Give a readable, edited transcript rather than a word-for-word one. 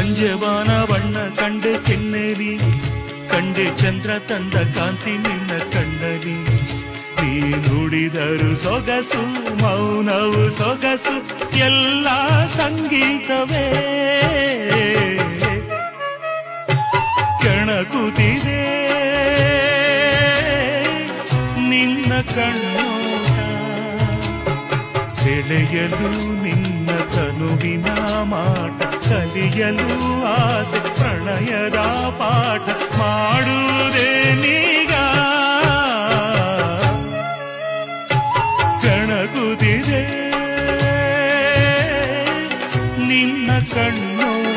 ಸಂಜೆವಾನ ಬಣ್ಣ ಕಂಡೆ ಕೆನ್ನೆಲಿ, ಕಂಡೆ ಚಂದ್ರ ತಂದ ಕಾಂತಿ ನಿನ್ನ ಕಣ್ಣಲಿ. ನೀ ನುಡಿದರು ಸೊಗಸು, ಮೌನವು ಸೊಗಸು, ಎಲ್ಲ ಸಂಗೀತವೇ. ಕೆಣಕುತ್ತಿದೆ ನಿನ್ನ ಕಣ್ಣೋಟ, ಸೆಳೆಯಲು ನಿನ್ನ ತನುವಿನ ಮಾಟ, ಕಲಿಯಲು ಆಸೆ ಪ್ರಣಯದ ಪಾಠ ಮಾಡುವುದೇ ನೀಗ. ಕೆಣಕುತ್ತಿದೆ ನಿನ್ನ ಕಣ್ಣೋಟ.